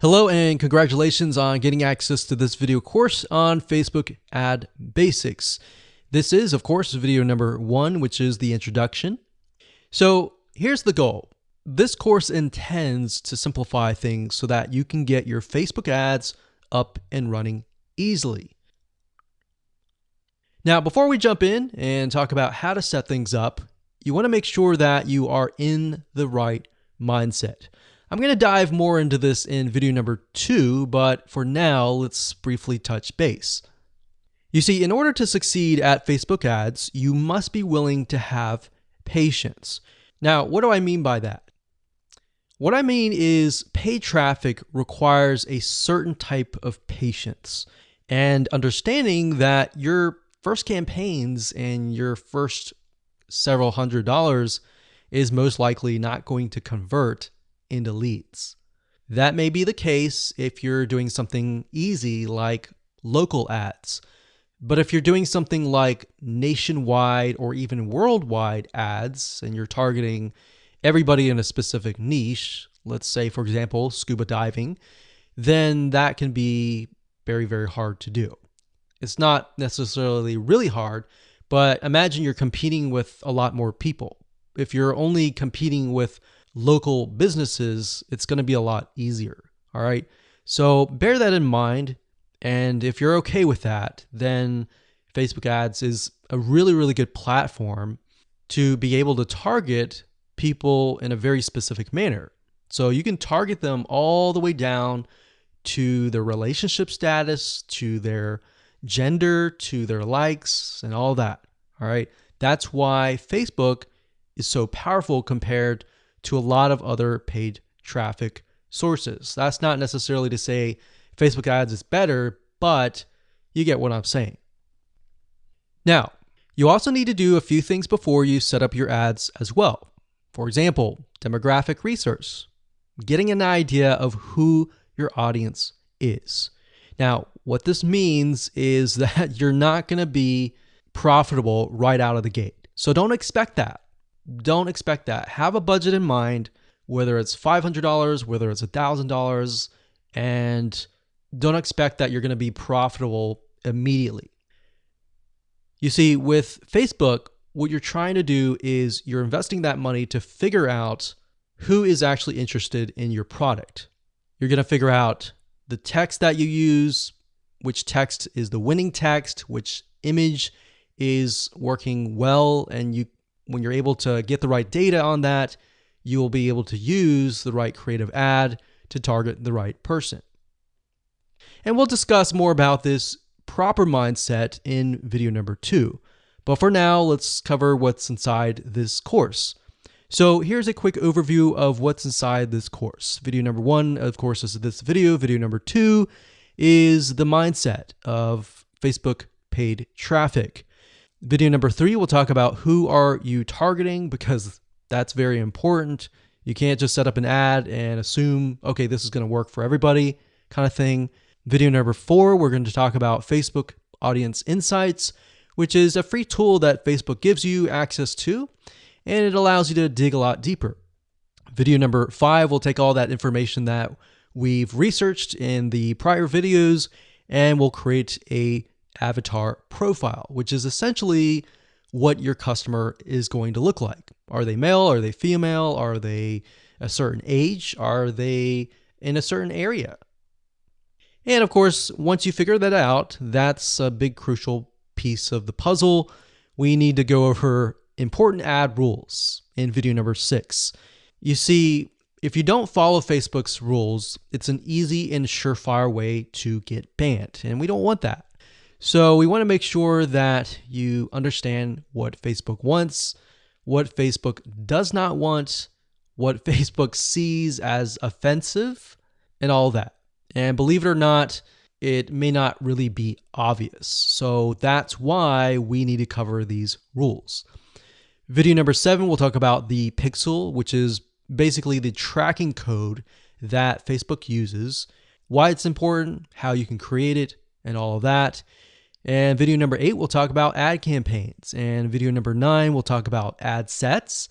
Hello and congratulations on getting access to this video course on Facebook Ad Basics. This is, of course, video number 1, which is the introduction. So here's the goal. This course intends to simplify things so that you can get your Facebook ads up and running easily. Now, before we jump in and talk about how to set things up, you want to make sure that you are in the right mindset. I'm going to dive more into this in video number 2, but for now, let's briefly touch base. You see, in order to succeed at Facebook ads, you must be willing to have patience. Now, what do I mean by that? What I mean is paid traffic requires a certain type of patience and understanding that your first campaigns and your first several $100s is most likely not going to convert into leads. That may be the case if you're doing something easy like local ads. But if you're doing something like nationwide or even worldwide ads and you're targeting everybody in a specific niche, let's say, for example, scuba diving, then that can be very, very hard to do. It's not necessarily really hard, but imagine you're competing with a lot more people. If you're only competing with local businesses, it's going to be a lot easier. All right. So bear that in mind. And if you're okay with that, then Facebook ads is a really, really good platform to be able to target people in a very specific manner. So you can target them all the way down to their relationship status, to their gender, to their likes, and all that. All right. That's why Facebook is so powerful compared to a lot of other paid traffic sources. That's not necessarily to say Facebook ads is better, but you get what I'm saying. Now, you also need to do a few things before you set up your ads as well. For example, demographic research, getting an idea of who your audience is. Now, what this means is that you're not going to be profitable right out of the gate. So don't expect that. Don't expect that. Have a budget in mind, whether it's $500, whether it's $1,000, and don't expect that you're going to be profitable immediately. You see, with Facebook, what you're trying to do is you're investing that money to figure out who is actually interested in your product. You're going to figure out the text that you use, which text is the winning text, which image is working well, and when you're able to get the right data on that, you will be able to use the right creative ad to target the right person. And we'll discuss more about this proper mindset in video number 2. But for now, let's cover what's inside this course. So here's a quick overview of what's inside this course. Video number 1, of course, is this video. Video number 2 is the mindset of Facebook paid traffic. Video number 3, we'll talk about who are you targeting, because that's very important. You can't just set up an ad and assume, okay, this is going to work for everybody kind of thing. Video number 4, we're going to talk about Facebook Audience Insights, which is a free tool that Facebook gives you access to, and it allows you to dig a lot deeper. Video number 5, we'll take all that information that we've researched in the prior videos, and we'll create a avatar profile, which is essentially what your customer is going to look like. Are they male? Are they female? Are they a certain age? Are they in a certain area? And of course, once you figure that out, that's a big crucial piece of the puzzle. We need to go over important ad rules in video number 6. You see, if you don't follow Facebook's rules, it's an easy and surefire way to get banned, and we don't want that. So we want to make sure that you understand what Facebook wants, what Facebook does not want, what Facebook sees as offensive, and all that. And believe it or not, it may not really be obvious. So that's why we need to cover these rules. Video number 7, we'll talk about the pixel, which is basically the tracking code that Facebook uses, why it's important, how you can create it, and all of that. And video number 8, we'll talk about ad campaigns. And video number 9, we'll talk about ad sets.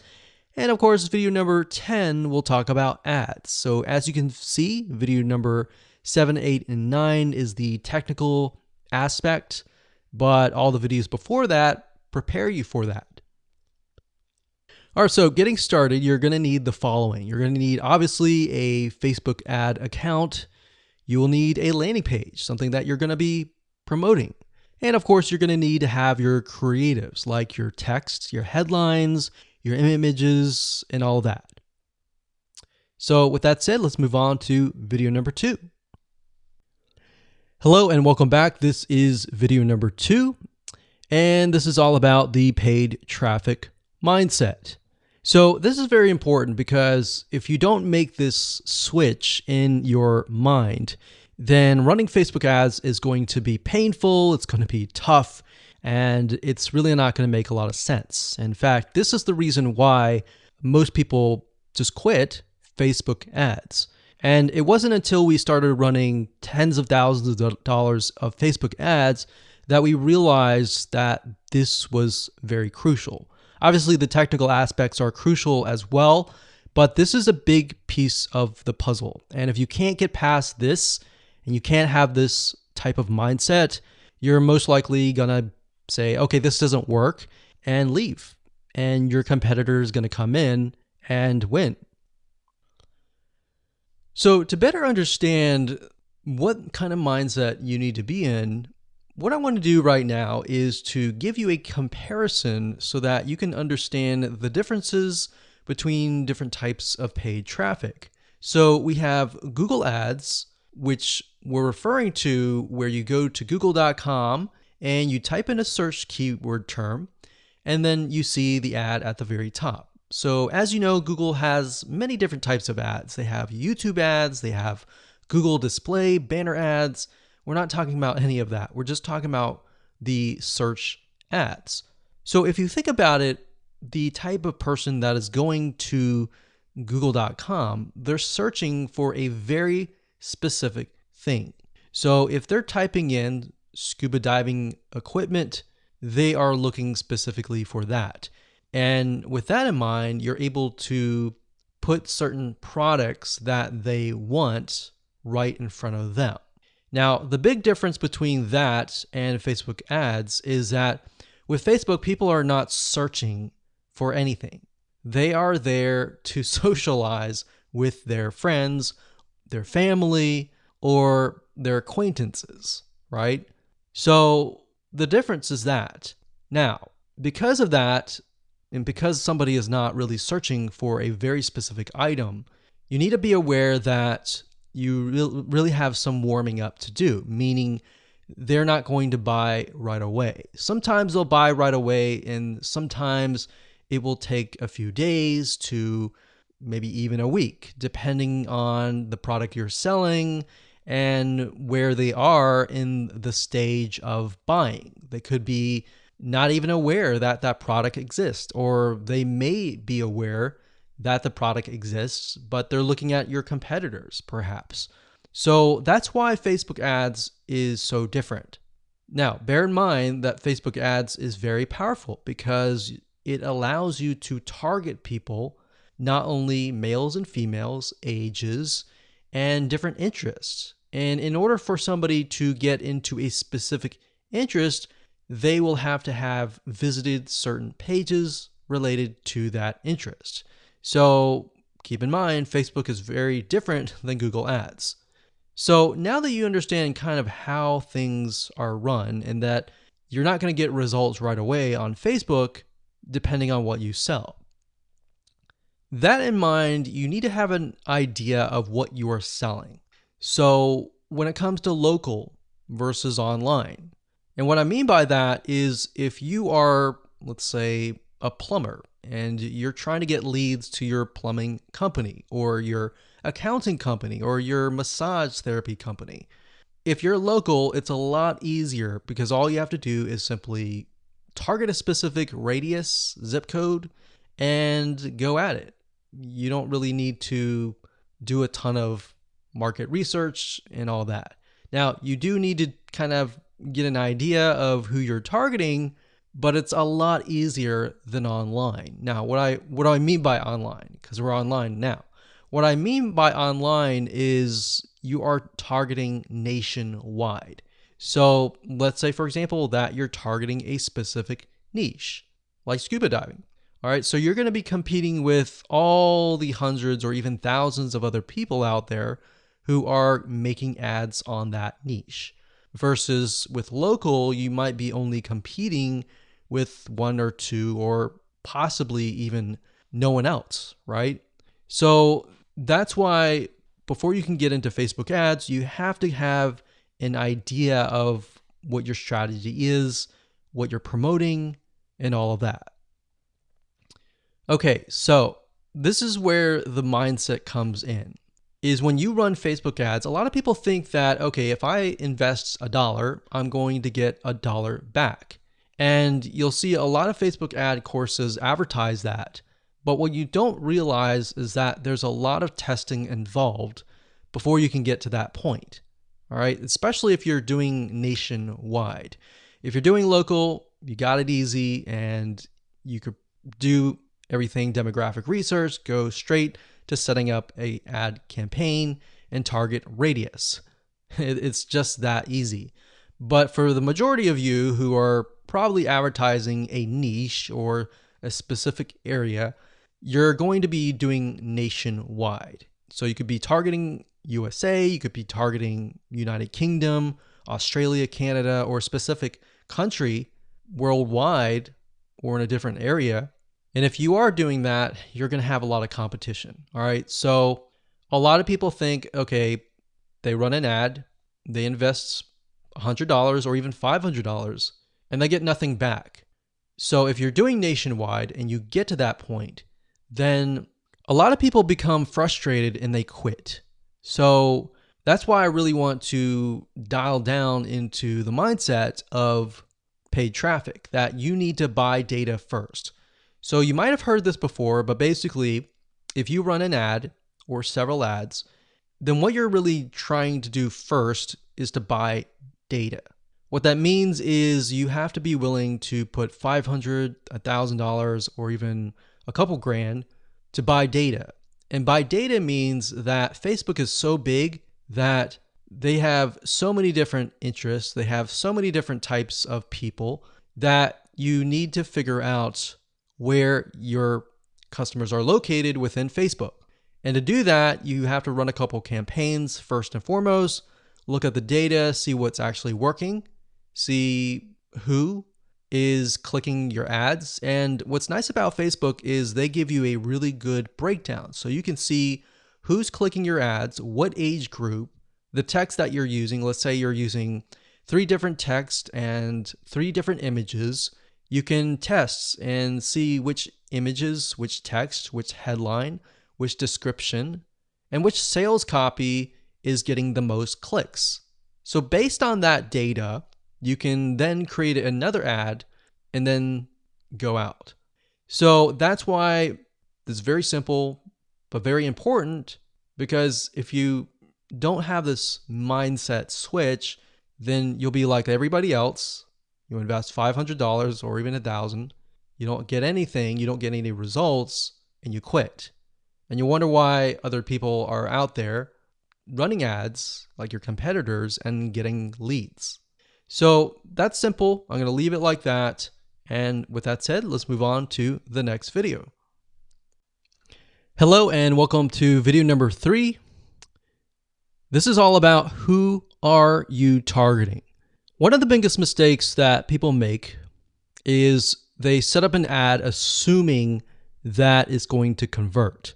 And of course, video number 10 will talk about ads. So as you can see, video number 7, 8, and 9 is the technical aspect, but all the videos before that prepare you for that. All right, so getting started, you're going to need the following. You're going to need, obviously, a Facebook ad account. You will need a landing page, something that you're going to be promoting. And of course, you're going to need to have your creatives, like your text, your headlines, your images, and all that. So with that said, let's move on to video number 2. Hello and welcome back. This is video number 2, and this is all about the paid traffic mindset. So this is very important because if you don't make this switch in your mind, then running Facebook ads is going to be painful, it's going to be tough, and it's really not going to make a lot of sense. In fact, this is the reason why most people just quit Facebook ads. And it wasn't until we started running tens of thousands of dollars of Facebook ads that we realized that this was very crucial. Obviously, the technical aspects are crucial as well, but this is a big piece of the puzzle. And if you can't get past this, and you can't have this type of mindset, you're most likely gonna say, okay, this doesn't work, and leave. And your competitor is gonna come in and win. So to better understand what kind of mindset you need to be in, what I want to do right now is to give you a comparison so that you can understand the differences between different types of paid traffic. So we have Google Ads, which we're referring to where you go to google.com and you type in a search keyword term, and then you see the ad at the very top. So as you know, Google has many different types of ads. They have YouTube ads, they have Google display, banner ads. We're not talking about any of that. We're just talking about the search ads. So if you think about it, the type of person that is going to google.com, they're searching for a very specific thing. So if they're typing in scuba diving equipment, they are looking specifically for that. And with that in mind, you're able to put certain products that they want right in front of them. Now, the big difference between that and Facebook ads is that with Facebook, people are not searching for anything. They are there to socialize with their friends, their family, or their acquaintances, right? So the difference is that. Now, because of that, and because somebody is not really searching for a very specific item, you need to be aware that you really have some warming up to do, meaning they're not going to buy right away. Sometimes they'll buy right away, and sometimes it will take a few days to maybe even a week, depending on the product you're selling and where they are in the stage of buying. They could be not even aware that that product exists, or they may be aware that the product exists, but they're looking at your competitors, perhaps. So that's why Facebook ads is so different. Now, bear in mind that Facebook ads is very powerful because it allows you to target people, not only males and females, ages, and different interests. And in order for somebody to get into a specific interest, they will have to have visited certain pages related to that interest. So keep in mind, Facebook is very different than Google Ads. So now that you understand kind of how things are run and that you're not going to get results right away on Facebook, depending on what you sell. That in mind, you need to have an idea of what you are selling. So when it comes to local versus online, and what I mean by that is if you are, let's say, a plumber and you're trying to get leads to your plumbing company or your accounting company or your massage therapy company. If you're local, it's a lot easier because all you have to do is simply target a specific radius, zip code, and go at it. You don't really need to do a ton of market research and all that. Now, you do need to kind of get an idea of who you're targeting but it's a lot easier than online. Now, what do I mean by online? Because we're online now. What I mean by online is you are targeting nationwide. So let's say, for example, that you're targeting a specific niche, like scuba diving. All right, so you're going to be competing with all the hundreds or even thousands of other people out there who are making ads on that niche. Versus with local, you might be only competing with one or two or possibly even no one else, right? So that's why before you can get into Facebook ads, you have to have an idea of what your strategy is, what you're promoting, and all of that. Okay, so this is where the mindset comes in. Is when you run Facebook ads, a lot of people think that, okay, if I invest $1, I'm going to get $1 back. And you'll see a lot of Facebook ad courses advertise that. But what you don't realize is that there's a lot of testing involved before you can get to that point. All right, especially if you're doing nationwide. If you're doing local, you got it easy and you could do everything demographic research, go straight to setting up a ad campaign and target radius. It's just that easy. But for the majority of you who are probably advertising a niche or a specific area, you're going to be doing nationwide. So you could be targeting USA, you could be targeting United Kingdom, Australia, Canada, or a specific country worldwide or in a different area. And if you are doing that, you're going to have a lot of competition. All right. So a lot of people think, okay, they run an ad, they invest $100 or even $500 and they get nothing back. So if you're doing nationwide and you get to that point, then a lot of people become frustrated and they quit. So that's why I really want to dial down into the mindset of paid traffic, that you need to buy data first. So you might have heard this before, but basically, if you run an ad or several ads, then what you're really trying to do first is to buy data. What that means is you have to be willing to put $500, $1,000, or even a couple grand to buy data. And buy data means that Facebook is so big that they have so many different interests, they have so many different types of people that you need to figure out where your customers are located within Facebook. And to do that, you have to run a couple campaigns first and foremost, look at the data, see what's actually working, see who is clicking your ads. And what's nice about Facebook is they give you a really good breakdown. So you can see who's clicking your ads, what age group, the text that you're using. Let's say you're using 3 different texts and 3 different images. You can test and see which images, which text, which headline, which description, and which sales copy is getting the most clicks. So based on that data, you can then create another ad and then go out. So that's why this is very simple, but very important, because if you don't have this mindset switch, then you'll be like everybody else. You invest $500 or even $1,000. You don't get anything. You don't get any results and you quit. And you wonder why other people are out there running ads like your competitors and getting leads. So that's simple. I'm going to leave it like that. And with that said, let's move on to the next video. Hello and welcome to video number 3. This is all about who are you targeting. One of the biggest mistakes that people make is they set up an ad assuming that it's going to convert,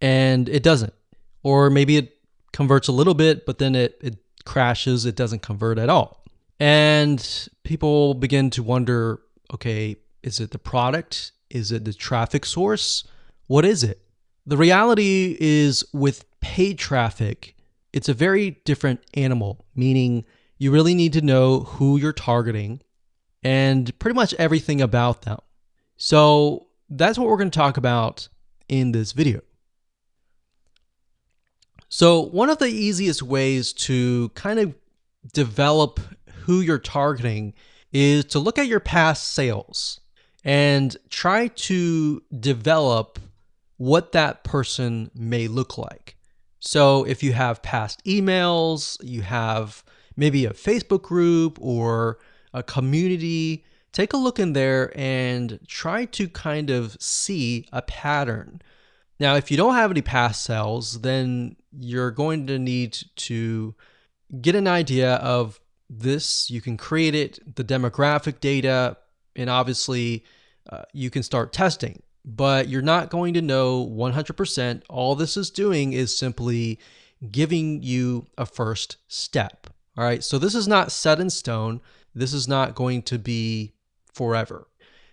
and it doesn't. Or maybe it converts a little bit, but then it crashes, it doesn't convert at all. And people begin to wonder, okay, is it the product? Is it the traffic source? What is it? The reality is with paid traffic, it's a very different animal, meaning you really need to know who you're targeting and pretty much everything about them. So that's what we're going to talk about in this video. So one of the easiest ways to kind of develop who you're targeting is to look at your past sales and try to develop what that person may look like. So if you have past emails, you have maybe a Facebook group or a community, take a look in there and try to kind of see a pattern. Now, if you don't have any past sales, then you're going to need to get an idea of this. You can create it, the demographic data, and obviously you can start testing, but you're not going to know 100%. All this is doing is simply giving you a first step. All right. So this is not set in stone. This is not going to be forever.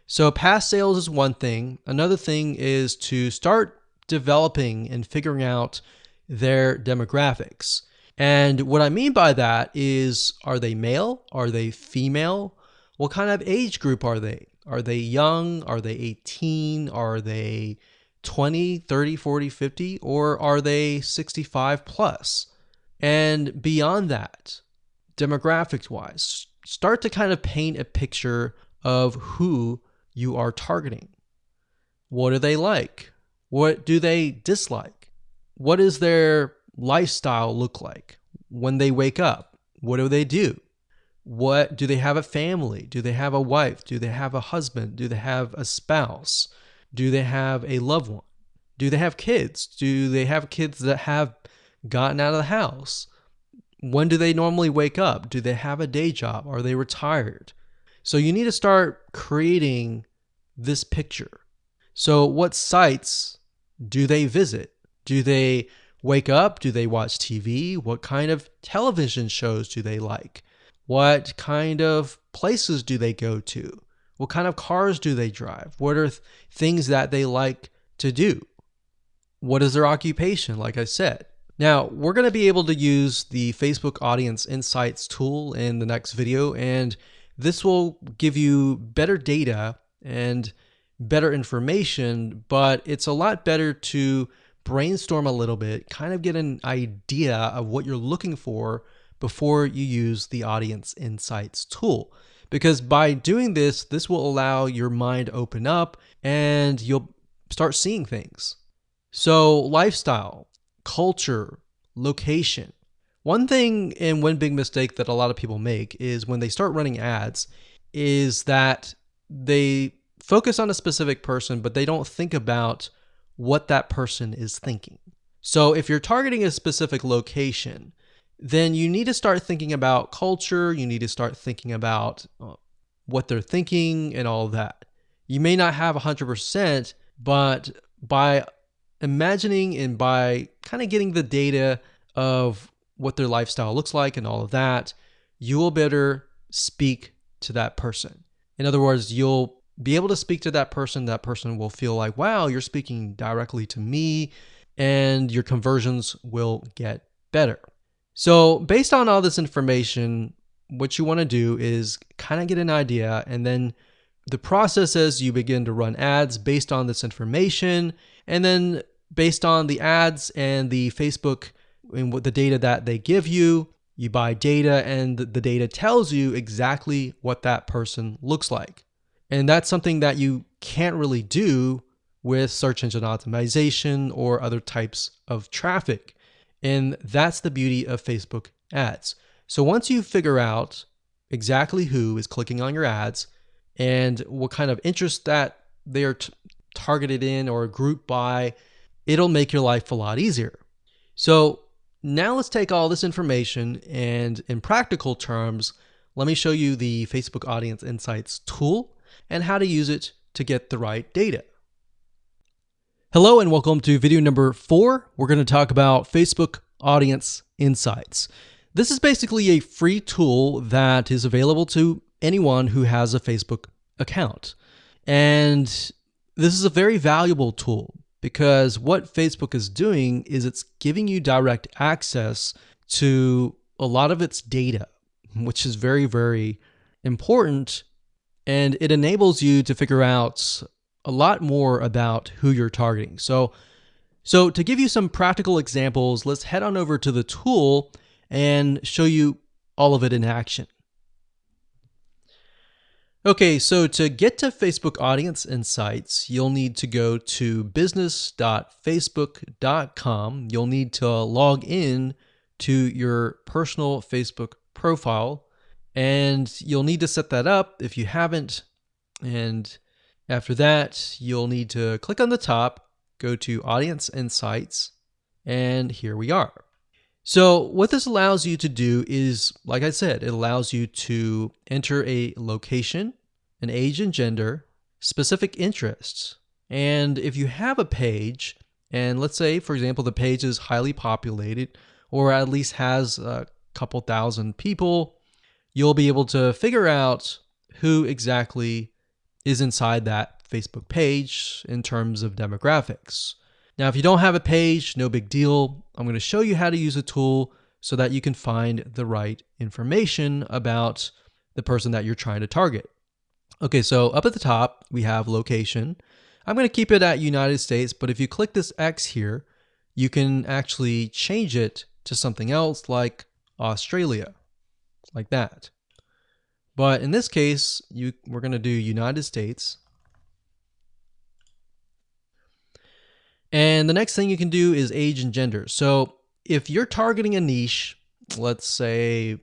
So past sales is one thing. Another thing is to start developing and figuring out their demographics. And what I mean by that is, are they male? Are they female? What kind of age group are they? Are they young? Are they 18? Are they 20, 30, 40, 50? Or are they 65 plus? And beyond that, demographics wise, start to kind of paint a picture of who you are targeting. What do they like? What do they dislike? What does their lifestyle look like when they wake up? What do they do? What do they have a family? Do they have a wife? Do they have a husband? Do they have a spouse? Do they have a loved one? Do they have kids? Do they have kids that have gotten out of the house? When do they normally wake up? Do they have a day job? Are they retired? So you need to start creating this picture. So what sites do they visit? Do they wake up? Do they watch TV? What kind of television shows do they like? What kind of places do they go to? What kind of cars do they drive? What are things that they like to do? What is their occupation, like I said? Now, we're going to be able to use the Facebook Audience Insights tool in the next video, and this will give you better data and better information, but it's a lot better to brainstorm a little bit, kind of get an idea of what you're looking for before you use the Audience Insights tool. Because by doing this, this will allow your mind to open up and you'll start seeing things. So lifestyle, culture, location. One thing and one big mistake that a lot of people make is when they start running ads is that they focus on a specific person, but they don't think about what that person is thinking. So if you're targeting a specific location, then you need to start thinking about culture. You need to start thinking about what they're thinking and all of that. You may not have 100%, but by imagining and by kind of getting the data of what their lifestyle looks like and all of that, you will better speak to that person. In other words, you'll be able to speak to that person. That person will feel like, wow, you're speaking directly to me, and your conversions will get better. So based on all this information, what you want to do is kind of get an idea, and then the process is you begin to run ads based on this information, and then based on the ads and the Facebook and what the data that they give you, you buy data, and the data tells you exactly what that person looks like. And that's something that you can't really do with search engine optimization or other types of traffic. And that's the beauty of Facebook ads. So once you figure out exactly who is clicking on your ads and what kind of interest that they are targeted in or grouped by, it'll make your life a lot easier. So now let's take all this information and in practical terms, let me show you the Facebook Audience Insights tool and how to use it to get the right data. Hello and welcome to video number 4. We're going to talk about Facebook Audience Insights. This is basically a free tool that is available to anyone who has a Facebook account. And this is a very valuable tool because what Facebook is doing is it's giving you direct access to a lot of its data, which is very, very important. And it enables you to figure out a lot more about who you're targeting. So to give you some practical examples, let's head on over to the tool and show you all of it in action. Okay, so to get to Facebook Audience Insights, you'll need to go to business.facebook.com. You'll need to log in to your personal Facebook profile, and you'll need to set that up if you haven't. And after that, you'll need to click on the top, go to Audience Insights, and here we are. So what this allows you to do is, like I said, it allows you to enter a location, an age and gender, specific interests. And if you have a page, and let's say, for example, the page is highly populated or at least has a couple thousand people, you'll be able to figure out who exactly is inside that Facebook page in terms of demographics. Now, if you don't have a page, no big deal. I'm going to show you how to use a tool so that you can find the right information about the person that you're trying to target. Okay, so up at the top, we have location. I'm going to keep it at United States, but if you click this X here, you can actually change it to something else like Australia, like that. But in this case, we're going to do United States. And the next thing you can do is age and gender. So if you're targeting a niche, let's say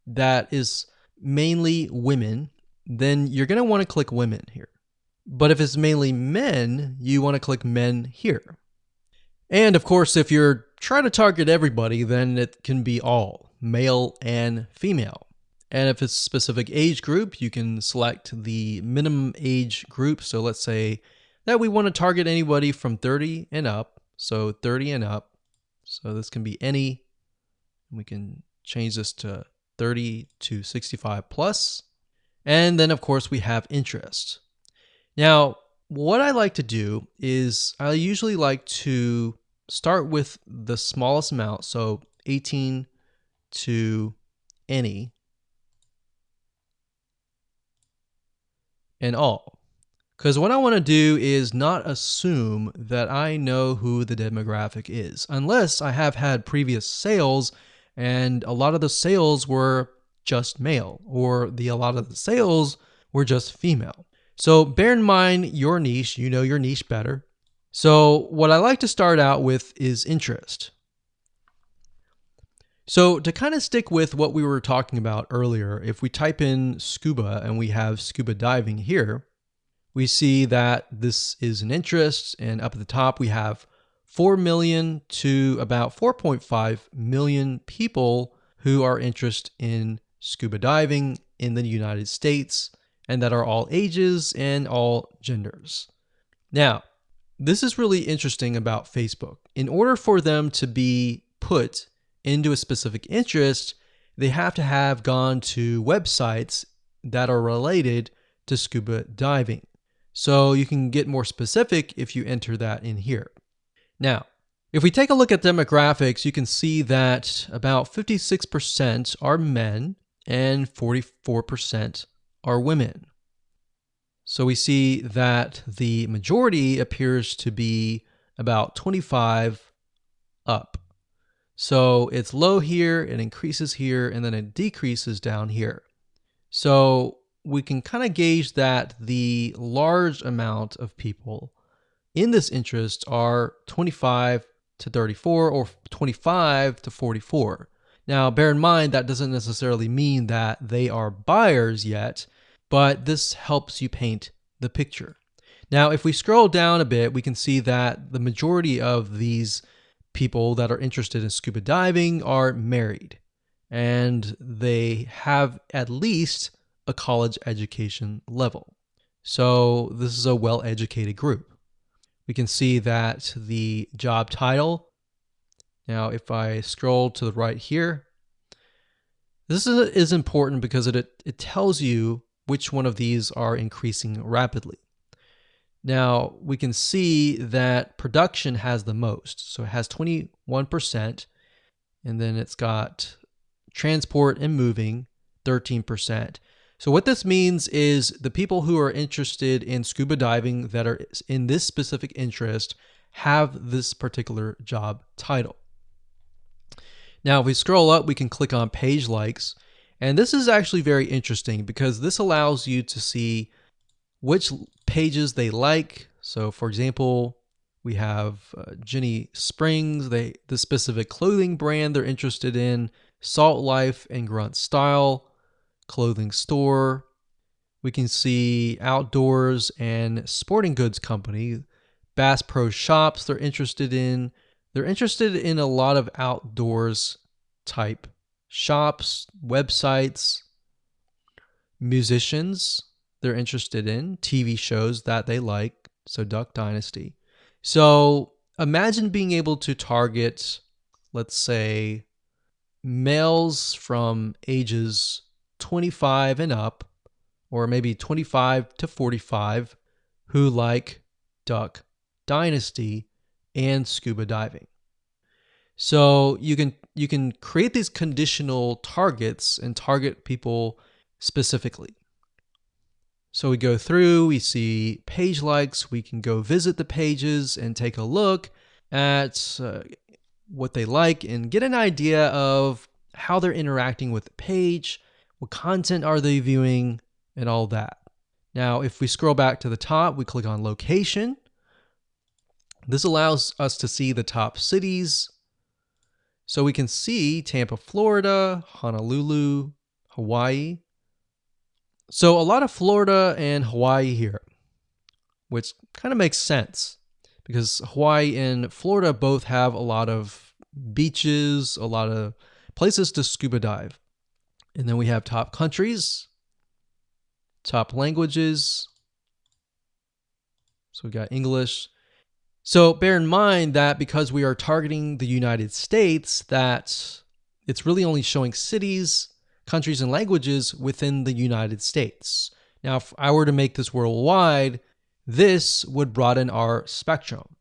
that is mainly women, then you're going to want to click women here. But if it's mainly men, you want to click men here. And of course, if you're trying to target everybody, then it can be all, male and female. And if it's a specific age group, you can select the minimum age group. So let's say that we want to target anybody from 30 and up. So 30 and up. So this can be any. We can change this to 30 to 65 plus. And then of course we have interest. Now, what I like to do is I usually like to start with the smallest amount. So 18 to any and all. Because what I want to do is not assume that I know who the demographic is, unless I have had previous sales and a lot of the sales were just male, or a lot of the sales were just female. So bear in mind your niche, you know your niche better. So what I like to start out with is interest. So to kind of stick with what we were talking about earlier, if we type in scuba and we have scuba diving here, we see that this is an interest, and up at the top we have 4 million to about 4.5 million people who are interested in scuba diving in the United States, and that are all ages and all genders. Now, this is really interesting about Facebook. In order for them to be put into a specific interest, they have to have gone to websites that are related to scuba diving. So you can get more specific if you enter that in here. Now, if we take a look at demographics, you can see that about 56% are men and 44% are women. So we see that the majority appears to be about 25 up. So it's low here, it increases here, and then it decreases down here. So we can kind of gauge that the large amount of people in this interest are 25 to 34 or 25 to 44. Now, bear in mind that doesn't necessarily mean that they are buyers yet, but this helps you paint the picture. Now, if we scroll down a bit, we can see that the majority of these people that are interested in scuba diving are married, and they have at least a college education level. So this is a well-educated group. We can see that the job title, now if I scroll to the right here, this is important because it tells you which one of these are increasing rapidly. Now we can see that production has the most. So it has 21%, and then it's got transport and moving 13%. So what this means is the people who are interested in scuba diving that are in this specific interest have this particular job title. Now, if we scroll up, we can click on page likes, And this is actually very interesting because this allows you to see which pages they like. So for example, we have Jenny Springs, the specific clothing brand they're interested in, Salt Life and Grunt Style, clothing store. We can see outdoors and sporting goods company, Bass Pro Shops they're interested in. They're interested in a lot of outdoors type shops, websites, musicians they're interested in, TV shows that they like, so Duck Dynasty. So imagine being able to target, let's say, males from ages 25 and up, or maybe 25 to 45, who like Duck Dynasty and scuba diving. So you can create these conditional targets and target people specifically. So we go through, we see page likes, we can go visit the pages and take a look at what they like and get an idea of how they're interacting with the page, what content are they viewing, and all that. Now, if we scroll back to the top, we click on location. This allows us to see the top cities. So we can see Tampa, Florida, Honolulu, Hawaii. So a lot of Florida and Hawaii here, which kind of makes sense because Hawaii and Florida both have a lot of beaches, a lot of places to scuba dive. And then we have top countries, top languages. So we got English. So bear in mind that because we are targeting the United States, that it's really only showing cities, countries, and languages within the United States. Now, if I were to make this worldwide, this would broaden our spectrum.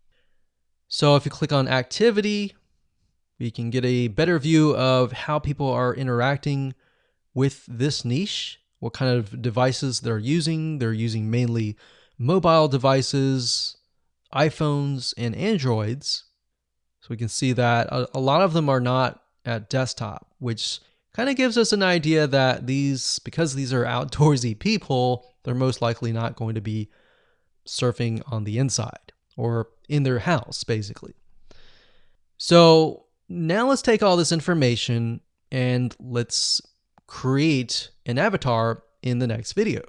So if you click on activity, we can get a better view of how people are interacting with this niche, what kind of devices they're using. They're using mainly mobile devices, iPhones, and Androids. So we can see that a lot of them are not at desktop, which kind of gives us an idea that because these are outdoorsy people, they're most likely not going to be surfing on the inside or in their house, basically. So now let's take all this information and let's create an avatar in the next video.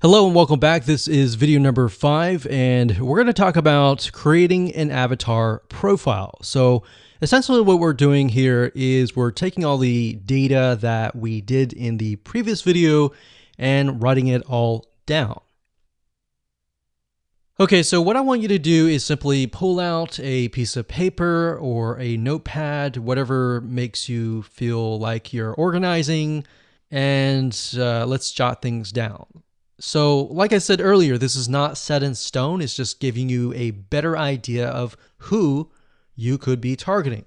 Hello and welcome back. This is video number 5, and we're going to talk about creating an avatar profile. So essentially what we're doing here is we're taking all the data that we did in the previous video and writing it all down. Okay, so what I want you to do is simply pull out a piece of paper or a notepad, whatever makes you feel like you're organizing, and let's jot things down. So like I said earlier, this is not set in stone. It's just giving you a better idea of who you could be targeting.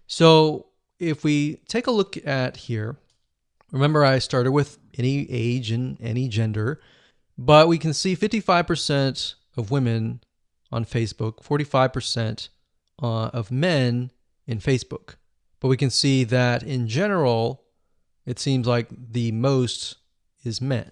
So if we take a look at here, remember I started with any age and any gender, but we can see 55% of women on Facebook, 45% of men in Facebook. But we can see that in general, it seems like the most is men.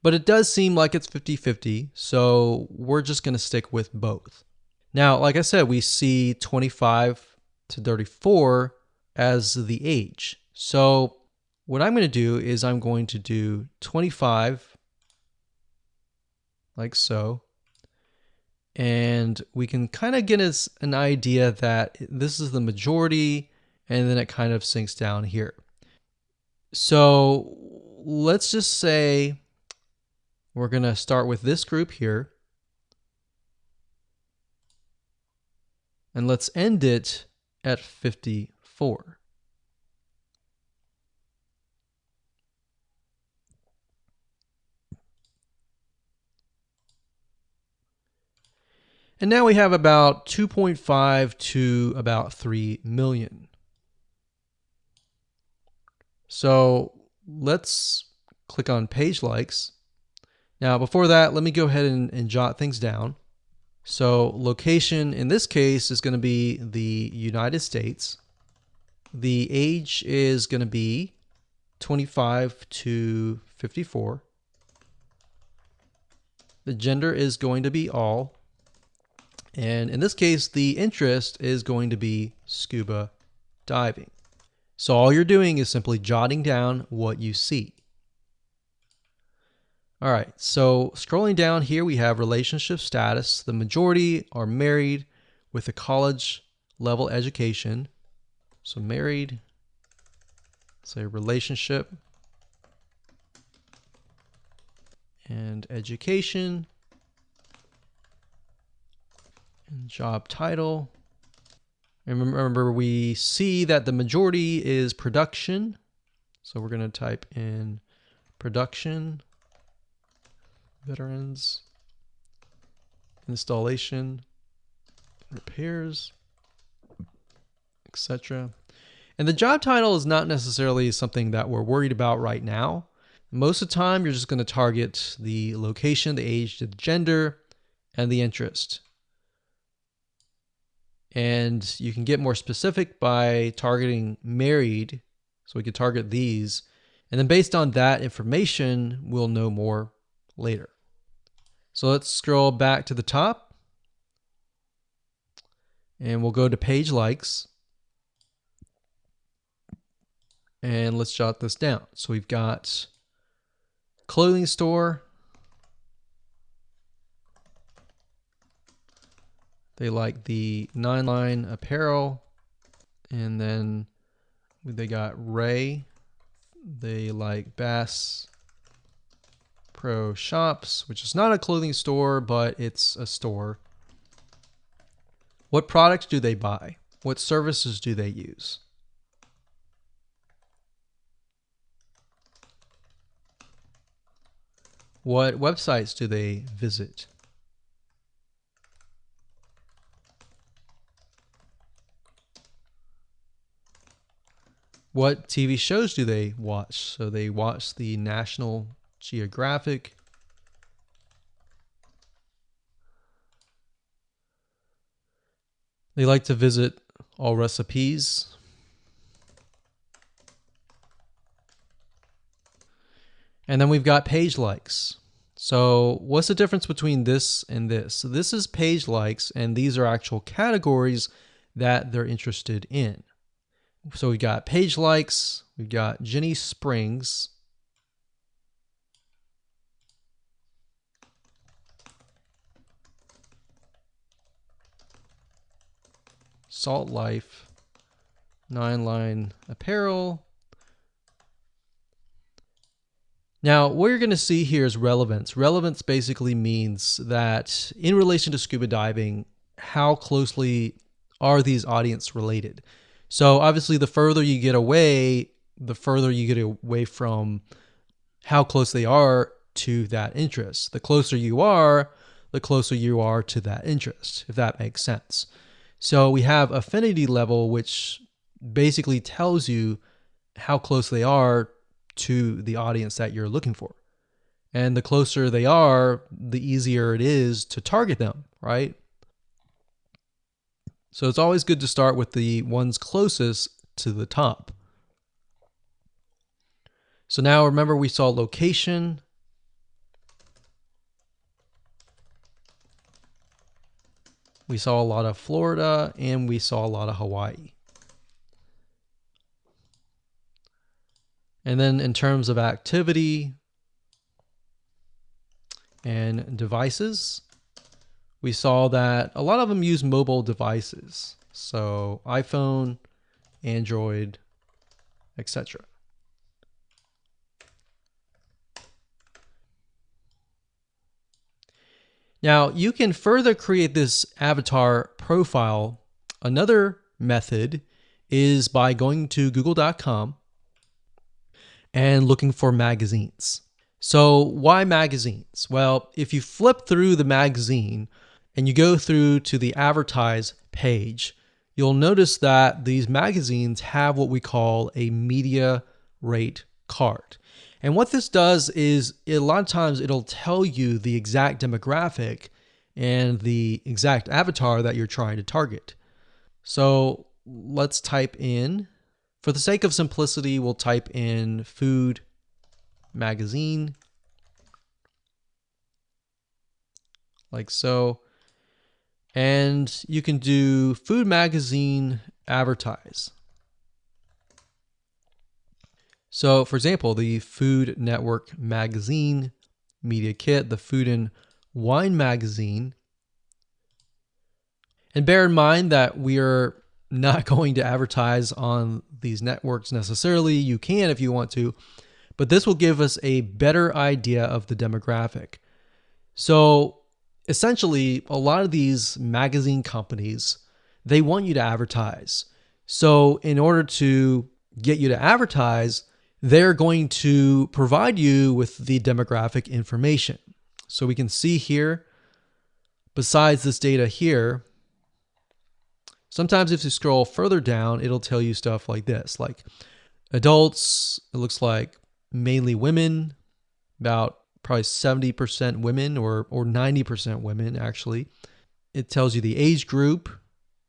But it does seem like it's 50-50, so we're just going to stick with both. Now, like I said, we see 25 to 34 as the age. So what I'm going to do is I'm going to do 25, like so. And we can kind of get us an idea that this is the majority, and then it kind of sinks down here. So let's just say we're going to start with this group here. And let's end it at 54. And now we have about 2.5 to about 3 million. So let's click on page likes. Now before that, let me go ahead and jot things down. So location in this case is going to be the United States. The age is going to be 25 to 54. The gender is going to be all. And in this case, the interest is going to be scuba diving. So all you're doing is simply jotting down what you see. All right, so scrolling down here, we have relationship status. The majority are married with a college level education. So married, say relationship, and education, and job title. And remember, we see that the majority is production. So we're going to type in production, veterans, installation, repairs, etc. And the job title is not necessarily something that we're worried about right now. Most of the time, you're just going to target the location, the age, the gender, and the interest. And you can get more specific by targeting married. So we could target these. And then based on that information, we'll know more later. So let's scroll back to the top. And we'll go to page likes. And let's jot this down. So we've got clothing store. They like the 9-line apparel. And then they got Ray. They like Bass Pro Shops, which is not a clothing store, but it's a store. What products do they buy? What services do they use? What websites do they visit? What TV shows do they watch? So they watch the National Geographic. They like to visit All Recipes. And then we've got page likes. So what's the difference between this and this? So this is page likes, and these are actual categories that they're interested in. So we've got page likes, we've got Jenny Springs, Salt Life, 9-line apparel. Now, what you're going to see here is relevance. Relevance basically means that in relation to scuba diving, how closely are these audience related? So obviously, the further you get away, from how close they are to that interest. The closer you are to that interest, if that makes sense. So we have affinity level, which basically tells you how close they are to the audience that you're looking for. And the closer they are, the easier it is to target them, right? So it's always good to start with the ones closest to the top. So now remember, we saw location. We saw a lot of Florida, and we saw a lot of Hawaii. And then in terms of activity and devices, we saw that a lot of them use mobile devices. So iPhone, Android, etc. Now, you can further create this avatar profile. Another method is by going to google.com and looking for magazines. So why magazines? Well, if you flip through the magazine and you go through to the advertise page, you'll notice that these magazines have what we call a media rate card. And what this does is a lot of times it'll tell you the exact demographic and the exact avatar that you're trying to target. So let's type in For the sake of simplicity, we'll type in food magazine, like so. And you can do food magazine advertise. So for example, the Food Network magazine media kit, the Food and Wine magazine. And bear in mind that we are not going to advertise on these networks necessarily. You can if you want to, but this will give us a better idea of the demographic. So essentially, a lot of these magazine companies, they want you to advertise. So in order to get you to advertise, they're going to provide you with the demographic information. So we can see here, besides this data here, sometimes if you scroll further down, it'll tell you stuff like this, like adults, it looks like mainly women, about probably 70% women or 90% women actually. It tells you the age group.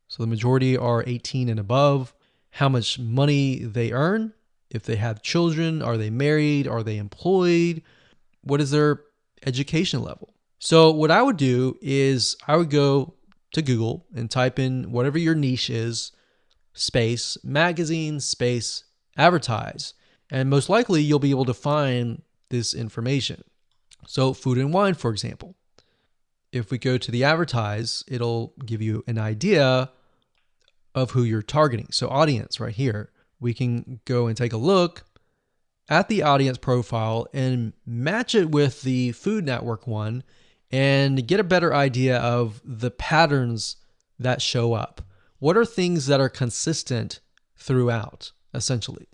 So the majority are 18 and above, how much money they earn, if they have children, are they married, are they employed, what is their education level. So what I would do is I would go to Google and type in whatever your niche is, space, magazine, space, advertise. And most likely you'll be able to find this information. So food and wine, for example. If we go to the advertise, it'll give you an idea of who you're targeting. So audience right here, we can go and take a look at the audience profile and match it with the Food Network one and get a better idea of the patterns that show up. What are things that are consistent throughout, essentially?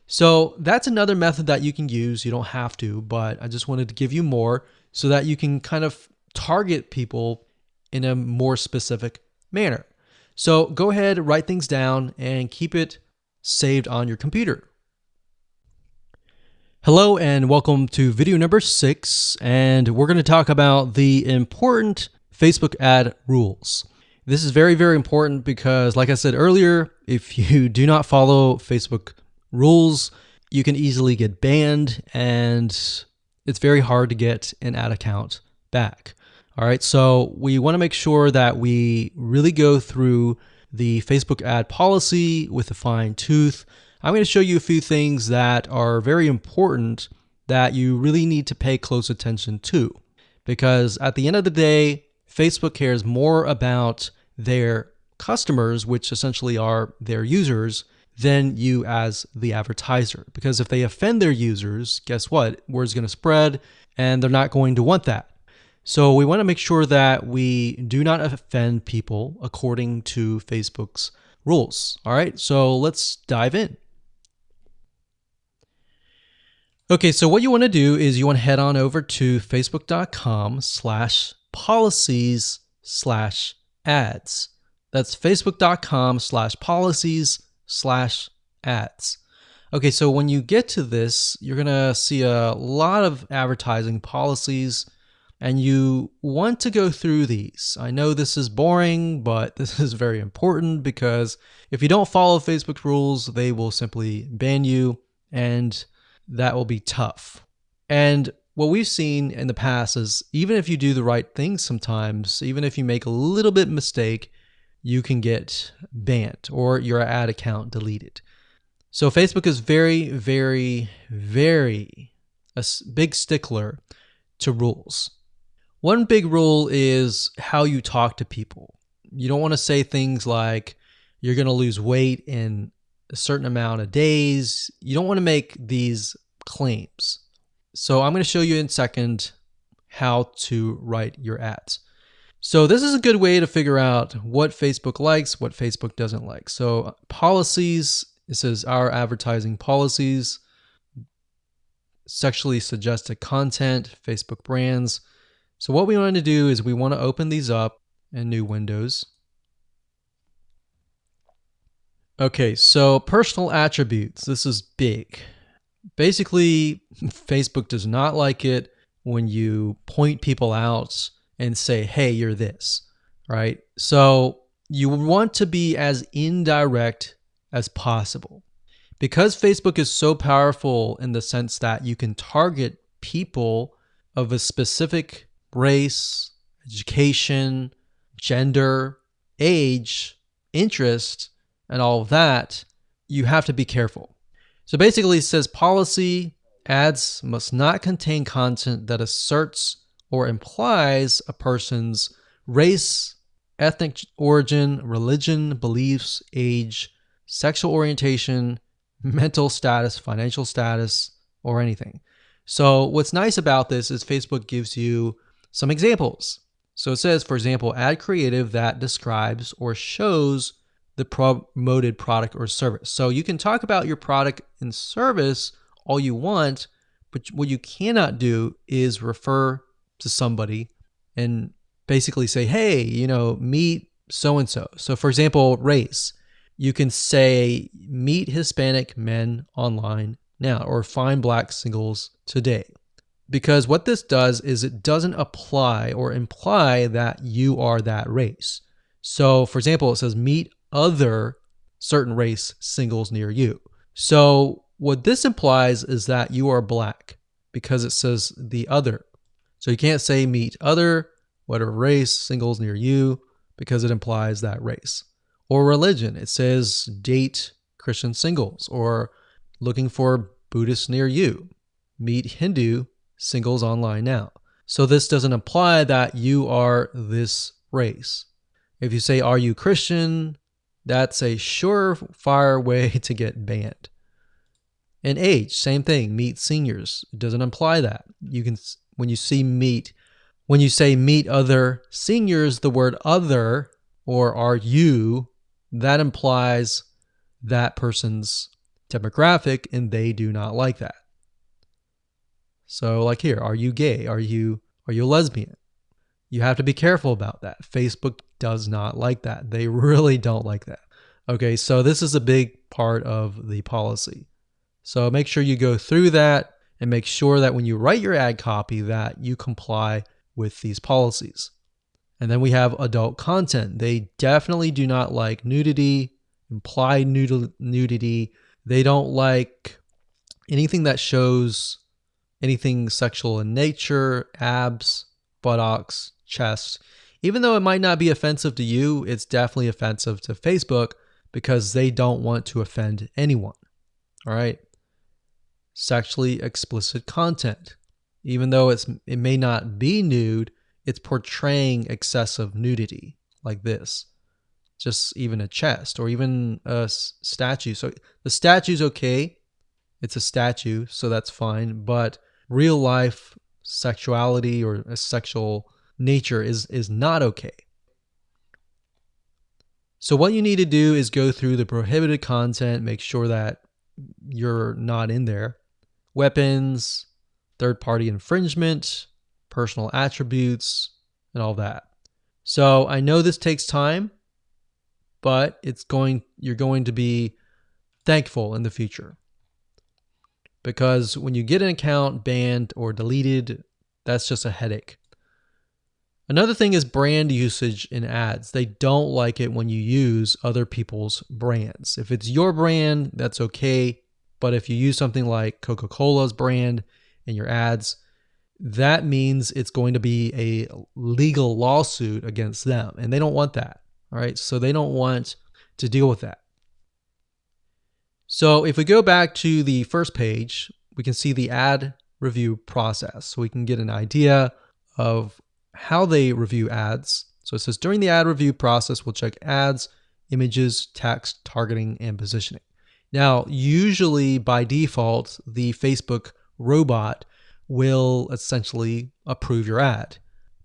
So that's another method that you can use. You don't have to, but I just wanted to give you more so that you can kind of target people in a more specific manner. So go ahead, write things down and keep it saved on your computer. Hello and welcome to video number 6, and we're going to talk about the important Facebook ad rules. This is very, very important because, like I said earlier, if you do not follow Facebook rules, you can easily get banned and it's very hard to get an ad account back. All right, so we want to make sure that we really go through the Facebook ad policy with a fine tooth. I'm going to show you a few things that are very important that you really need to pay close attention to, because at the end of the day, Facebook cares more about their customers, which essentially are their users, than you as the advertiser. Because if they offend their users, guess what? Word's going to spread and they're not going to want that. So we want to make sure that we do not offend people according to Facebook's rules. All right, so let's dive in. Okay, so what you want to do is you want to head on over to facebook.com/policies/ads. That's facebook.com/policies/ads. Okay, so when you get to this, you're going to see a lot of advertising policies, and you want to go through these. I know this is boring, but this is very important because if you don't follow Facebook rules, they will simply ban you, and that will be tough. And what we've seen in the past is even if you do the right things sometimes, even if you make a little bit mistake, you can get banned or your ad account deleted. So Facebook is very, very, very a big stickler to rules. One big rule is how you talk to people. You don't want to say things like you're going to lose weight in a certain amount of days. You don't want to make these claims. So I'm going to show you in a second how to write your ads. So this is a good way to figure out what Facebook likes, what Facebook doesn't like. So policies, it says our advertising policies, sexually suggested content, Facebook brands. So what we want to do is we want to open these up in new windows. Okay, so personal attributes, this is big. Basically, Facebook does not like it when you point people out and say, hey, you're this, right? So you want to be as indirect as possible. Because Facebook is so powerful in the sense that you can target people of a specific race, education, gender, age, interest, and all of that, you have to be careful. So basically it says policy, ads must not contain content that asserts or implies a person's race, ethnic origin, religion, beliefs, age, sexual orientation, mental status, financial status, or anything. So what's nice about this is Facebook gives you some examples. So it says, for example, add creative that describes or shows the promoted product or service. So you can talk about your product and service all you want, but what you cannot do is refer to somebody and basically say, hey, meet so-and-so. So for example, race. You can say, meet Hispanic men online now, or find black singles today. Because what this does is it doesn't apply or imply that you are that race. So for example, it says meet other certain race singles near you. So what this implies is that you are black because it says the other. So you can't say meet other whatever race singles near you because it implies that race. Or religion, it says date Christian singles, or looking for Buddhists near you. Meet Hindu singles online now. So this doesn't imply that you are this race. If you say, are you Christian? That's a surefire way to get banned. And age, same thing, meet seniors. It doesn't imply that. You can, when you say meet other seniors, the word other or are you, that implies that person's demographic and they do not like that. So like here, are you gay? Are you a lesbian? You have to be careful about that. Facebook does not like that. They really don't like that. Okay, so this is a big part of the policy. So make sure you go through that and make sure that when you write your ad copy that you comply with these policies. And then we have adult content. They definitely do not like nudity, implied nudity. They don't like anything that shows anything sexual in nature, abs, buttocks, chest. Even though it might not be offensive to you, it's definitely offensive to Facebook because they don't want to offend anyone. All right. Sexually explicit content. Even though it may not be nude, it's portraying excessive nudity like this. Just even a chest or even a statue. So the statue's okay. It's a statue, so that's fine. But real life sexuality or a sexual nature is not okay. So what you need to do is go through the prohibited content, make sure that you're not in there. Weapons, third-party infringement, personal attributes, and all that. So I know this takes time, but you're going to be thankful in the future. Because when you get an account banned or deleted, that's just a headache. Another thing is brand usage in ads. They don't like it when you use other people's brands. If it's your brand, that's okay. But if you use something like Coca-Cola's brand in your ads, that means it's going to be a legal lawsuit against them. And they don't want that. All right. So they don't want to deal with that. So if we go back to the first page, we can see the ad review process. So we can get an idea of how they review ads. So it says during the ad review process, we'll check ads, images, text, targeting, and positioning. Now, usually by default, the Facebook robot will essentially approve your ad.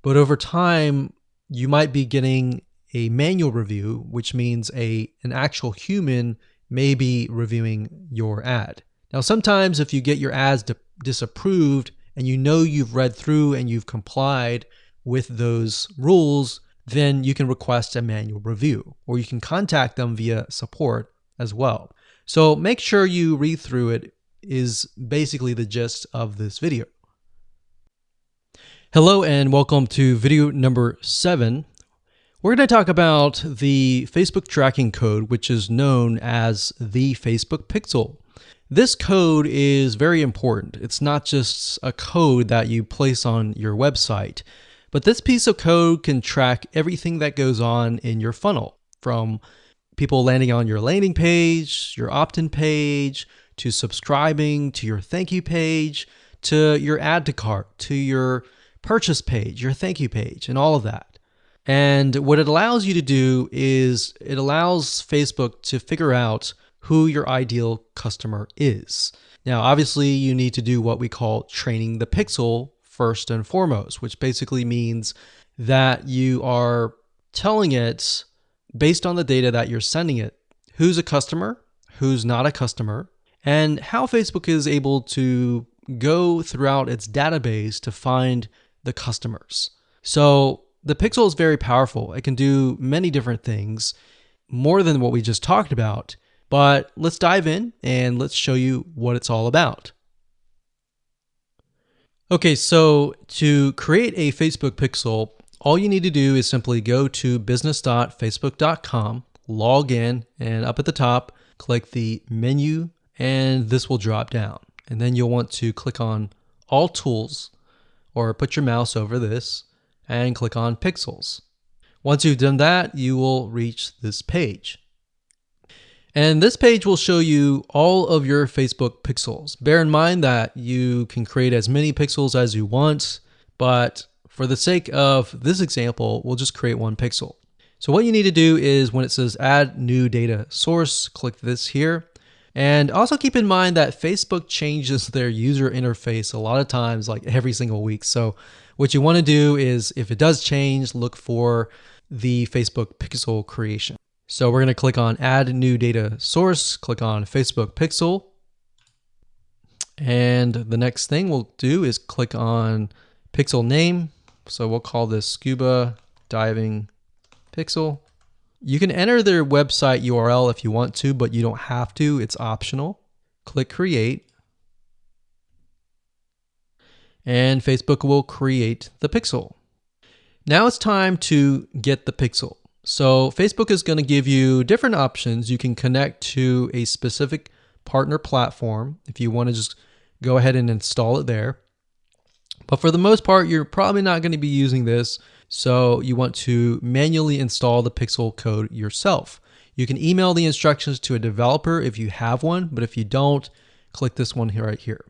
But over time, you might be getting a manual review, which means an actual human may be reviewing your ad. Now, sometimes if you get your ads disapproved and you know you've read through and you've complied with those rules, then you can request a manual review, or you can contact them via support as well. So make sure you read through it is basically the gist of this video. Hello and welcome to video number 7. We're going to talk about the Facebook tracking code, which is known as the Facebook pixel. This code is very important. It's not just a code that you place on your website, but this piece of code can track everything that goes on in your funnel, from people landing on your landing page, your opt-in page, to subscribing, to your thank you page, to your add to cart, to your purchase page, your thank you page, and all of that. And what it allows you to do is it allows Facebook to figure out who your ideal customer is. Now, obviously, you need to do what we call training the pixel first and foremost, which basically means that you are telling it, based on the data that you're sending it, who's a customer, who's not a customer, and how Facebook is able to go throughout its database to find the customers. So the pixel is very powerful. It can do many different things, more than what we just talked about. But let's dive in and let's show you what it's all about. Okay, so to create a Facebook pixel, all you need to do is simply go to business.facebook.com, log in, and up at the top, click the menu, and this will drop down. And then you'll want to click on All Tools, or put your mouse over this, and click on Pixels. Once you've done that, you will reach this page. And this page will show you all of your Facebook pixels. Bear in mind that you can create as many pixels as you want, but for the sake of this example, we'll just create one pixel. So what you need to do is when it says add new data source, click this here. And also keep in mind that Facebook changes their user interface a lot of times, like every single week. So what you want to do is if it does change, look for the Facebook pixel creation. So we're going to click on add new data source, click on Facebook pixel. And the next thing we'll do is click on pixel name. So we'll call this scuba diving pixel. You can enter their website URL if you want to, but you don't have to. It's optional. Click create. And Facebook will create the pixel. Now it's time to get the pixel. So Facebook is going to give you different options. You can connect to a specific partner platform if you want to just go ahead and install it there. But for the most part, you're probably not going to be using this. So you want to manually install the pixel code yourself. You can email the instructions to a developer if you have one, but if you don't, click this one here right here.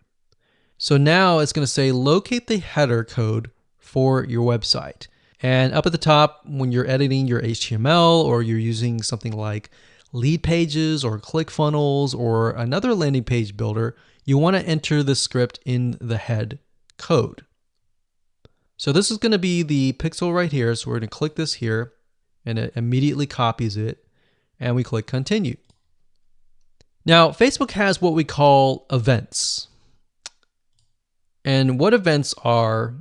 So now it's going to say locate the header code for your website. And up at the top, when you're editing your HTML or you're using something like lead pages or ClickFunnels or another landing page builder, you want to enter the script in the head code. So this is going to be the pixel right here. So we're going to click this here and it immediately copies it and we click continue. Now, Facebook has what we call events. And what events are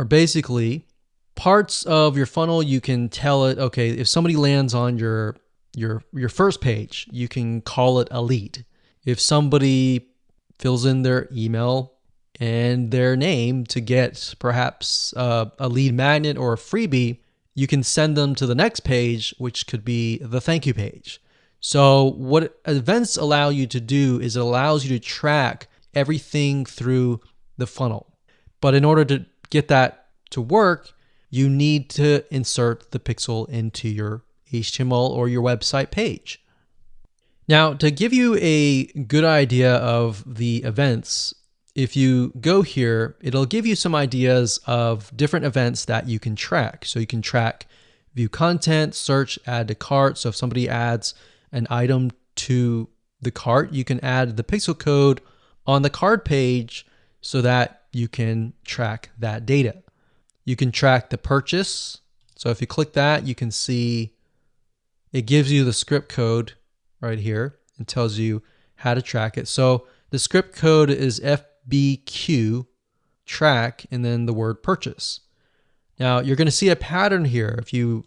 basically parts of your funnel. You can tell it, okay, if somebody lands on your first page, you can call it a lead. If somebody fills in their email and their name to get perhaps a lead magnet or a freebie, you can send them to the next page, which could be the thank you page. So what events allow you to do is it allows you to track everything through the funnel. But in order to get that to work, you need to insert the pixel into your HTML or your website page. Now, to give you a good idea of the events, if you go here, it'll give you some ideas of different events that you can track. So you can track view content, search, add to cart. So if somebody adds an item to the cart, you can add the pixel code on the cart page so that you can track that data. You can track the purchase. So if you click that, you can see it gives you the script code right here and tells you how to track it. So the script code is FBQ track and then the word purchase. Now you're going to see a pattern here. If you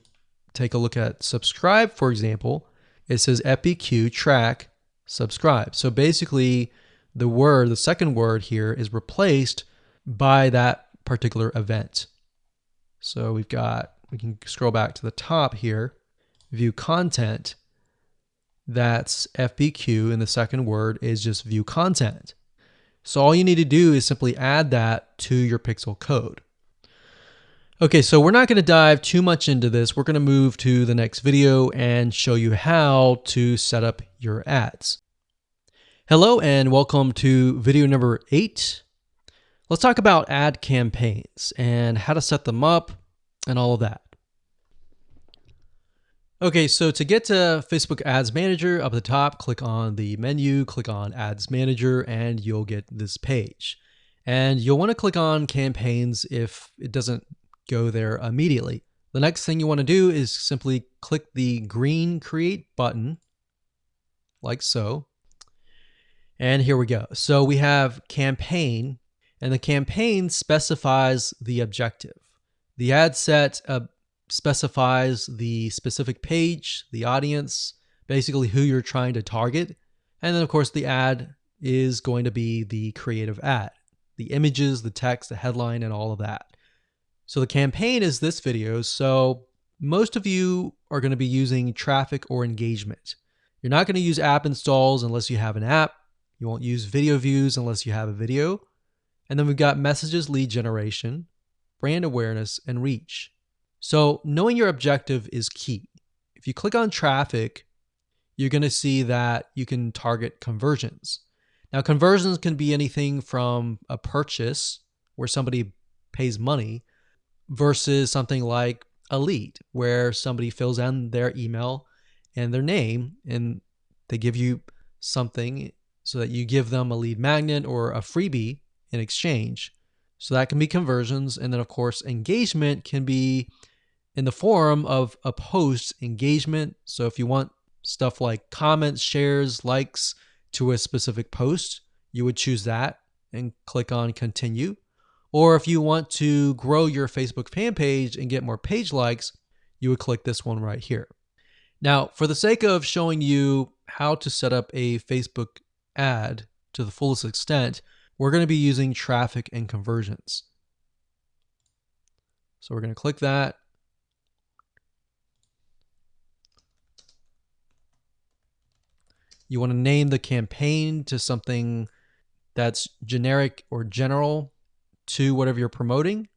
take a look at subscribe, for example, it says FBQ track subscribe. So basically the second word here is replaced by that particular event. So we can scroll back to the top here, view content. that's FBQ, and the second word is just view content. So all you need to do is simply add that to your pixel code. Okay, so we're not going to dive too much into this. We're going to move to the next video and show you how to set up your ads. Hello and welcome to video number 8. Let's talk about ad campaigns and how to set them up and all of that. Okay, so to get to Facebook Ads Manager, up at the top, click on the menu, click on Ads Manager, and you'll get this page. And you'll want to click on campaigns if it doesn't go there immediately. The next thing you want to do is simply click the green Create button, like so. And here we go. So we have campaign, and the campaign specifies the objective. The ad set specifies the specific page, the audience, basically who you're trying to target. And then of course the ad is going to be the creative ad, the images, the text, the headline, and all of that. So the campaign is this video. So most of you are going to be using traffic or engagement. You're not going to use app installs unless you have an app. You won't use video views unless you have a video. And then we've got messages, lead generation, brand awareness, and reach. So knowing your objective is key. If you click on traffic, you're going to see that you can target conversions. Now, conversions can be anything from a purchase where somebody pays money versus something like a lead where somebody fills in their email and their name and they give you something so that you give them a lead magnet or a freebie in exchange. So that can be conversions. And then of course, engagement can be in the form of a post engagement. So if you want stuff like comments, shares, likes to a specific post, you would choose that and click on continue. Or if you want to grow your Facebook fan page and get more page likes, you would click this one right here. Now, for the sake of showing you how to set up a Facebook ad to the fullest extent, we're going to be using traffic and conversions. So we're going to click that. You want to name the campaign to something that's generic or general to whatever you're promoting.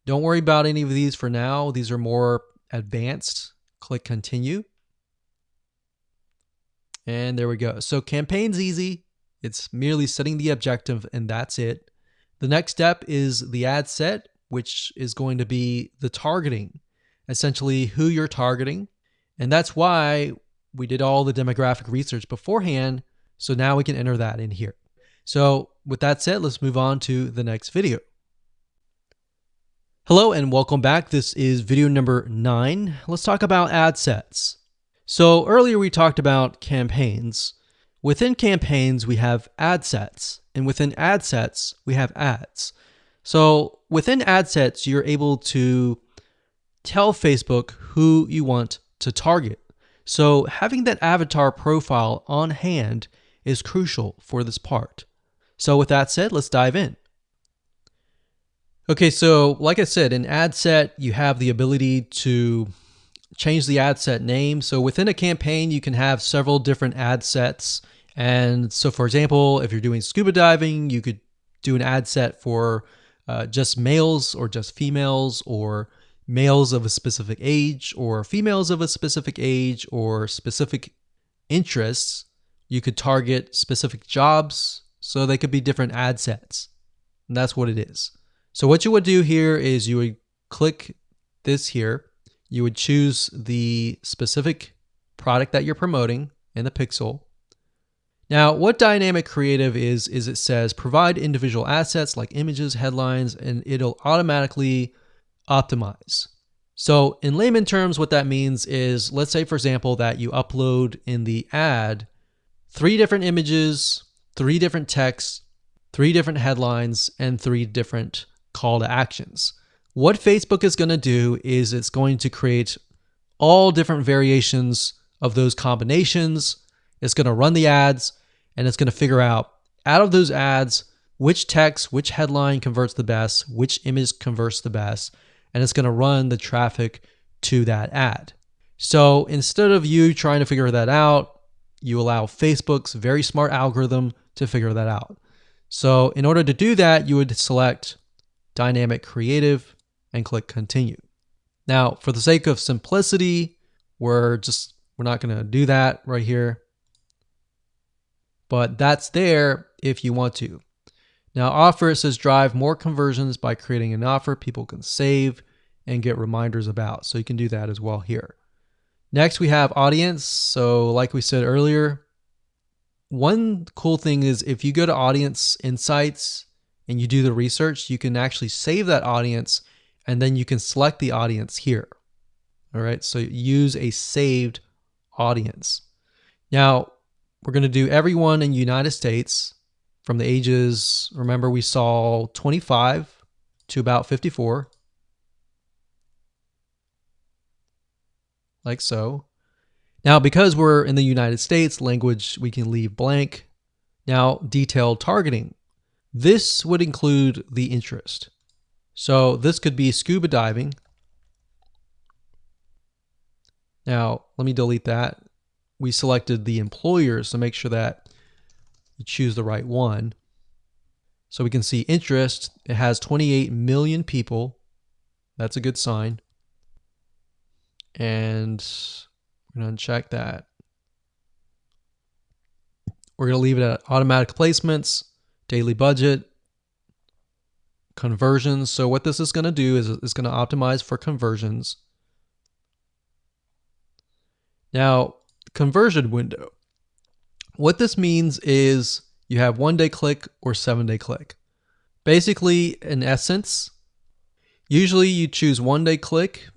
Don't worry about any of these for now. These are more advanced. Click continue. And there we go. So campaign's easy. It's merely setting the objective and that's it. The next step is the ad set, which is going to be the targeting, essentially who you're targeting. And that's why we did all the demographic research beforehand. So now we can enter that in here. So with that said, let's move on to the next video. Hello and welcome back. This is video number 9. Let's talk about ad sets. So earlier we talked about campaigns. Within campaigns, we have ad sets, and within ad sets, we have ads. So within ad sets, you're able to tell Facebook who you want to target. So having that avatar profile on hand is crucial for this part. So with that said, let's dive in. Okay, so like I said, in ad set, you have the ability to change the ad set name. So within a campaign, you can have several different ad sets. And so for example, if you're doing scuba diving, you could do an ad set for just males or just females, or males of a specific age or females of a specific age or specific interests. You could target specific jobs. So they could be different ad sets. And that's what it is. So what you would do here is you would click this here. You would choose the specific product that you're promoting in the pixel. Now, what dynamic creative is it says provide individual assets like images, headlines, and it'll automatically optimize. So in layman terms, what that means is, let's say, for example, that you upload in the ad 3 different images, 3 different texts, 3 different headlines, and 3 different call to actions. What Facebook is going to do is it's going to create all different variations of those combinations. It's going to run the ads, and it's going to figure out of those ads, which text, which headline converts the best, which image converts the best, and it's going to run the traffic to that ad. So instead of you trying to figure that out, you allow Facebook's very smart algorithm to figure that out. So in order to do that, you would select Dynamic Creative and click Continue. Now, for the sake of simplicity, we're not going to do that right here, but that's there if you want to. Now, offer, it says drive more conversions by creating an offer people can save and get reminders about. So you can do that as well here. Next, we have audience. So like we said earlier, one cool thing is if you go to Audience Insights and you do the research, you can actually save that audience and then you can select the audience here. All right, so use a saved audience. Now, we're going to do everyone in the United States from the ages, remember we saw 25 to about 54, like so. Now, because we're in the United States, language we can leave blank. Now, detailed targeting. This would include the interest. So this could be scuba diving. Now, let me delete that. We selected the employers, so make sure that you choose the right one. So we can see interest. It has 28 million people. That's a good sign. And we're going to uncheck that. We're going to leave it at automatic placements, daily budget, conversions. So what this is going to do is it's going to optimize for conversions. Now, conversion window. What this means is you have 1-day click or 7-day click. Basically, in essence, usually you choose 1-day click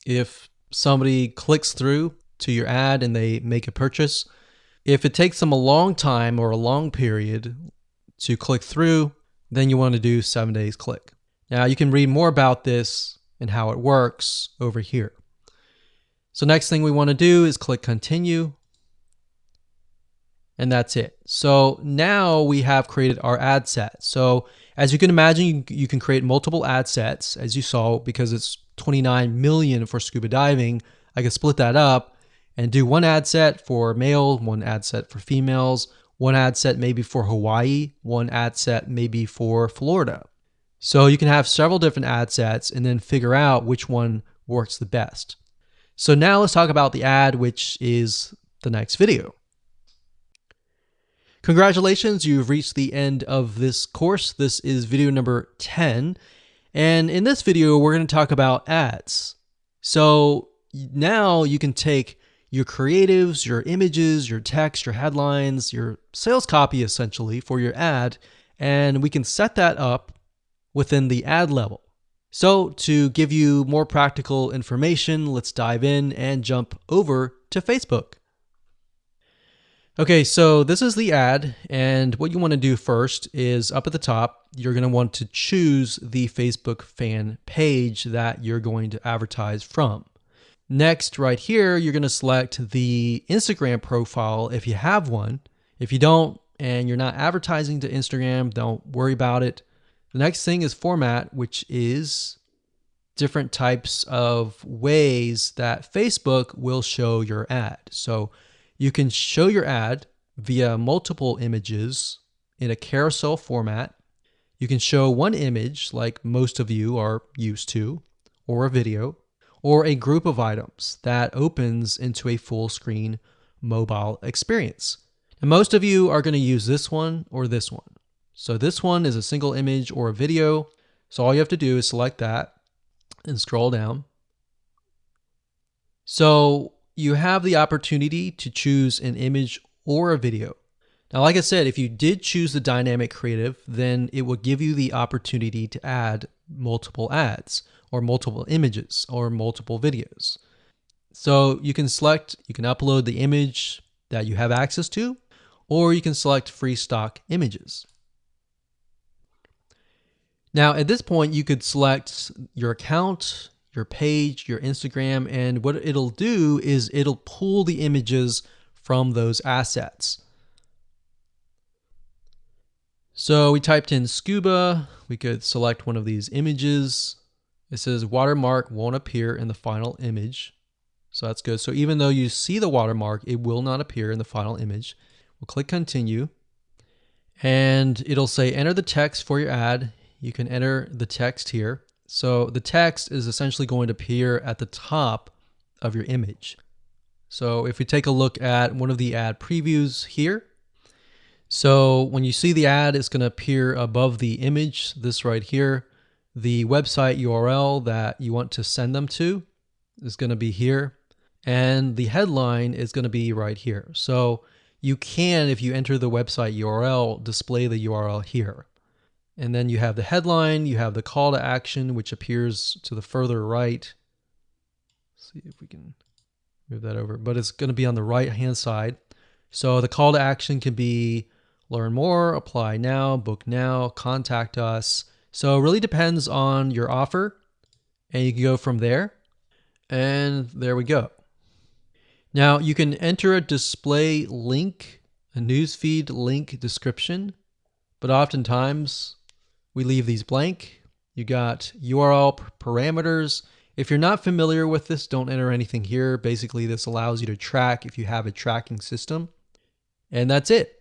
if somebody clicks through to your ad and they make a purchase. If it takes them a long time or a long period to click through, then you want to do 7 days click. Now you can read more about this and how it works over here. So next thing we want to do is click continue. And that's it. So now we have created our ad set. So as you can imagine, you can create multiple ad sets, as you saw, because it's 29 million for scuba diving. I can split that up and do one ad set for male, one ad set for females, one ad set maybe for Hawaii, one ad set maybe for Florida. So you can have several different ad sets and then figure out which one works the best. So now let's talk about the ad, which is the next video. Congratulations, you've reached the end of this course. This is video number 10. And in this video, we're going to talk about ads. So now you can take your creatives, your images, your text, your headlines, your sales copy essentially for your ad, and we can set that up within the ad level. So to give you more practical information, let's dive in and jump over to Facebook. Okay, so this is the ad, and what you want to do first is up at the top, you're going to want to choose the Facebook fan page that you're going to advertise from. Next, right here, you're going to select the Instagram profile if you have one. If you don't and you're not advertising to Instagram, don't worry about it. The next thing is format, which is different types of ways that Facebook will show your ad. So you can show your ad via multiple images in a carousel format. You can show one image like most of you are used to, or a video, or a group of items that opens into a full screen mobile experience. And most of you are going to use this one or this one. So this one is a single image or a video. So all you have to do is select that and scroll down. So you have the opportunity to choose an image or a video. Now, like I said, if you did choose the dynamic creative, then it will give you the opportunity to add multiple ads or multiple images or multiple videos. So you can select, you can upload the image that you have access to, or you can select free stock images. Now, at this point, you could select your account, your page, your Instagram, and what it'll do is it'll pull the images from those assets. So we typed in scuba, we could select one of these images. It says watermark won't appear in the final image. So that's good. So even though you see the watermark, it will not appear in the final image. We'll click continue and it'll say enter the text for your ad. You can enter the text here. So the text is essentially going to appear at the top of your image. So if we take a look at one of the ad previews here, so when you see the ad, it's going to appear above the image, this right here. The website URL that you want to send them to is going to be here. And the headline is going to be right here. So you can, if you enter the website URL, display the URL here. And then you have the headline, you have the call to action, which appears to the further right. Let's see if we can move that over, but it's going to be on the right-hand side. So the call to action can be learn more, apply now, book now, contact us. So it really depends on your offer, and you can go from there. And there we go. Now you can enter a display link, a newsfeed link description, but oftentimes we leave these blank. You got URL parameters. If you're not familiar with this, don't enter anything here. Basically, this allows you to track if you have a tracking system. And that's it.